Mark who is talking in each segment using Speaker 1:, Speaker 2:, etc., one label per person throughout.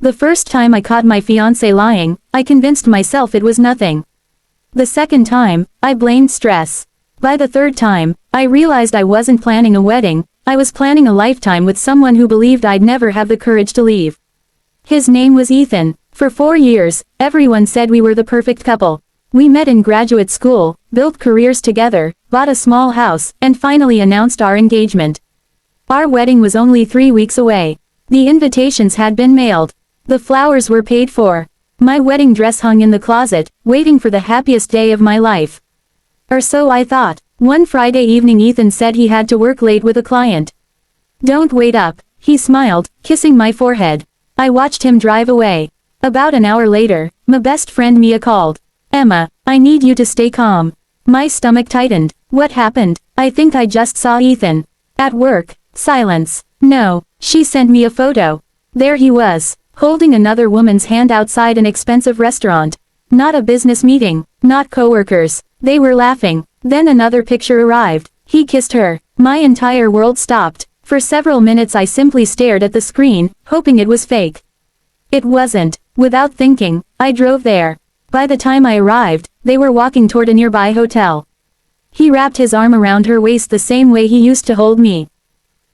Speaker 1: The first time I caught my fiancé lying, I convinced myself it was nothing. The second time, I blamed stress. By the third time, I realized I wasn't planning a wedding, I was planning a lifetime with someone who believed I'd never have the courage to leave. His name was Ethan. For 4 years, everyone said we were the perfect couple. We met in graduate school, built careers together, bought a small house, and finally announced our engagement. Our wedding was only 3 weeks away. The invitations had been mailed. The flowers were paid for. My wedding dress hung in the closet, waiting for the happiest day of my life. Or so I thought. One Friday evening Ethan said he had to work late with a client. "Don't wait up," he smiled, kissing my forehead. I watched him drive away. About an hour later, my best friend Mia called. "Emma, I need you to stay calm." My stomach tightened. What happened? I think I just saw Ethan. At work. Silence. No, she sent me a photo. There he was, holding another woman's hand outside an expensive restaurant. Not a business meeting, not coworkers. They were laughing. Then another picture arrived. He kissed her. My entire world stopped. For several minutes I simply stared at the screen, hoping it was fake. It wasn't. Without thinking, I drove there. By the time I arrived, they were walking toward a nearby hotel. He wrapped his arm around her waist the same way he used to hold me.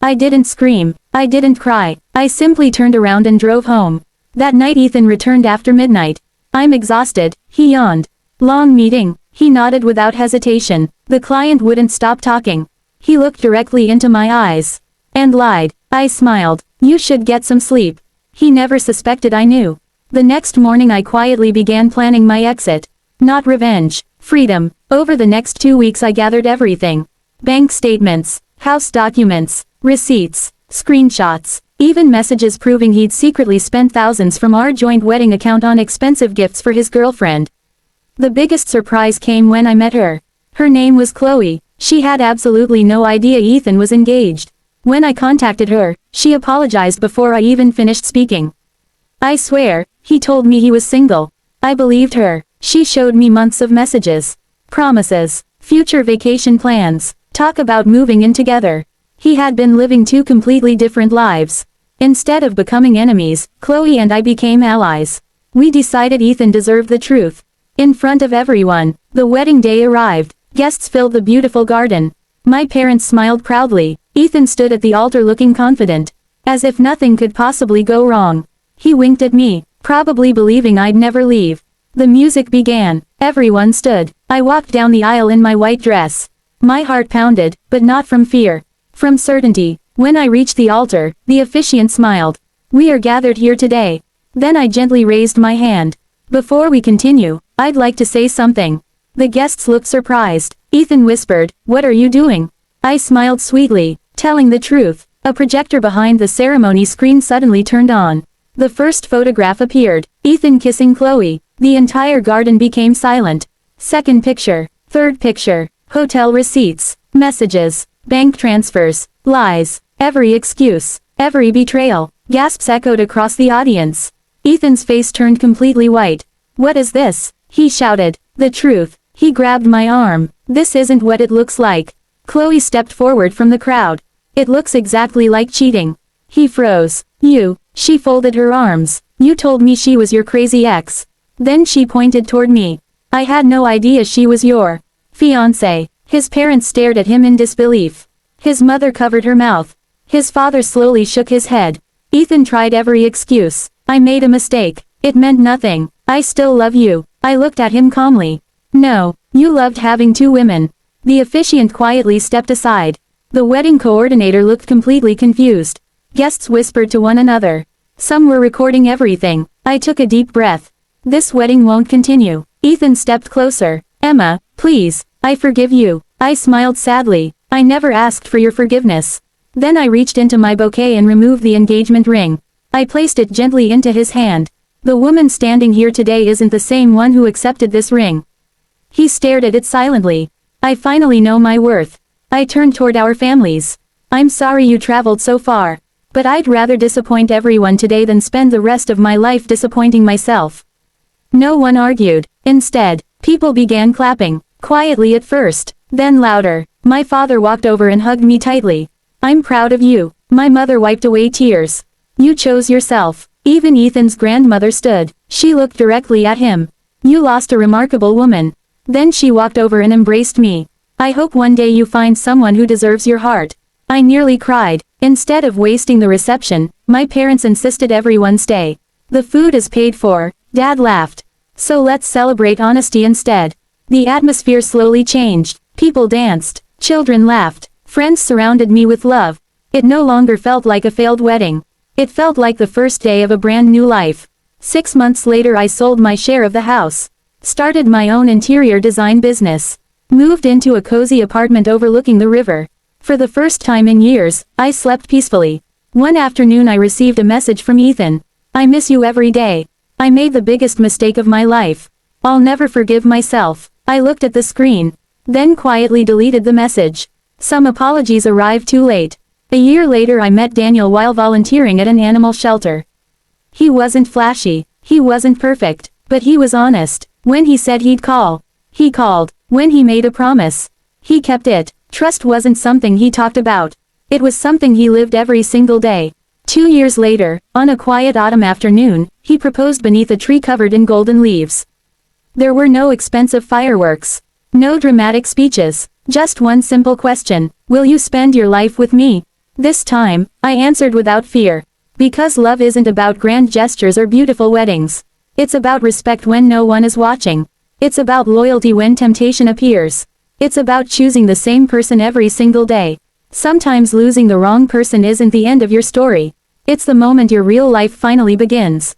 Speaker 1: I didn't scream. I didn't cry. I simply turned around and drove home. That night Ethan returned after midnight. "I'm exhausted," he yawned. "Long meeting," he nodded without hesitation. The client wouldn't stop talking. He looked directly into my eyes. And lied. I smiled. "You should get some sleep." He never suspected I knew. The next morning I quietly began planning my exit. Not revenge. Freedom. Over the next 2 weeks I gathered everything. Bank statements, house documents, receipts, screenshots, even messages proving he'd secretly spent thousands from our joint wedding account on expensive gifts for his girlfriend. The biggest surprise came when I met her. Her name was Chloe. She had absolutely no idea Ethan was engaged. When I contacted her, she apologized before I even finished speaking. "I swear," he told me he was single. I believed her. She showed me months of messages, promises, future vacation plans, talk about moving in together. He had been living 2 completely different lives. Instead of becoming enemies, Chloe and I became allies. We decided Ethan deserved the truth. In front of everyone, the wedding day arrived. Guests filled the beautiful garden. My parents smiled proudly. Ethan stood at the altar looking confident. As if nothing could possibly go wrong. He winked at me, probably believing I'd never leave. The music began. Everyone stood. I walked down the aisle in my white dress. My heart pounded, but not from fear. From certainty. When I reached the altar, the officiant smiled. "We are gathered here today." Then I gently raised my hand. "Before we continue, I'd like to say something." The guests looked surprised. Ethan whispered, "What are you doing?" I smiled sweetly, telling the truth. A projector behind the ceremony screen suddenly turned on. The first photograph appeared. Ethan kissing Chloe. The entire garden became silent. Second picture. Third picture. Hotel receipts. Messages. Bank transfers. Lies. Every excuse. Every betrayal. Gasps echoed across the audience. Ethan's face turned completely white. "What is this?" he shouted. "The truth." He grabbed my arm. "This isn't what it looks like." Chloe stepped forward from the crowd. "It looks exactly like cheating." He froze. She folded her arms. "You told me she was your crazy ex." Then she pointed toward me. "I had no idea she was your fiancé." His parents stared at him in disbelief. His mother covered her mouth. His father slowly shook his head. Ethan tried every excuse. "I made a mistake. It meant nothing. I still love you." I looked at him calmly. "No, you loved having 2 women." The officiant quietly stepped aside. The wedding coordinator looked completely confused. Guests whispered to one another. Some were recording everything. I took a deep breath. This wedding won't continue. Ethan stepped closer. "Emma, please, I forgive you." I smiled sadly. "I never asked for your forgiveness." Then I reached into my bouquet and removed the engagement ring. I placed it gently into his hand. "The woman standing here today isn't the same one who accepted this ring." He stared at it silently. "I finally know my worth." I turned toward our families. "I'm sorry you traveled so far. But I'd rather disappoint everyone today than spend the rest of my life disappointing myself." No one argued. Instead, people began clapping. Quietly at first, then louder. My father walked over and hugged me tightly. "I'm proud of you." My mother wiped away tears. "You chose yourself." Even Ethan's grandmother stood. She looked directly at him. "You lost a remarkable woman." Then she walked over and embraced me. "I hope one day you find someone who deserves your heart." I nearly cried. Instead of wasting the reception, my parents insisted everyone stay. "The food is paid for," Dad laughed. "So let's celebrate honesty instead." The atmosphere slowly changed. People danced. Children laughed. Friends surrounded me with love. It no longer felt like a failed wedding. It felt like the first day of a brand new life. 6 months later I sold my share of the house. Started my own interior design business. Moved into a cozy apartment overlooking the river. For the first time in years, I slept peacefully. One afternoon I received a message from Ethan. "I miss you every day. I made the biggest mistake of my life. I'll never forgive myself." I looked at the screen. Then quietly deleted the message. Some apologies arrived too late. A year later I met Daniel while volunteering at an animal shelter. He wasn't flashy. He wasn't perfect. But he was honest. When he said he'd call, he called. When he made a promise, he kept it. Trust wasn't something he talked about. It was something he lived every single day. 2 years later, on a quiet autumn afternoon, he proposed beneath a tree covered in golden leaves. There were no expensive fireworks. No dramatic speeches. Just one simple question: will you spend your life with me? This time, I answered without fear. Because love isn't about grand gestures or beautiful weddings. It's about respect when no one is watching. It's about loyalty when temptation appears. It's about choosing the same person every single day. Sometimes losing the wrong person isn't the end of your story. It's the moment your real life finally begins.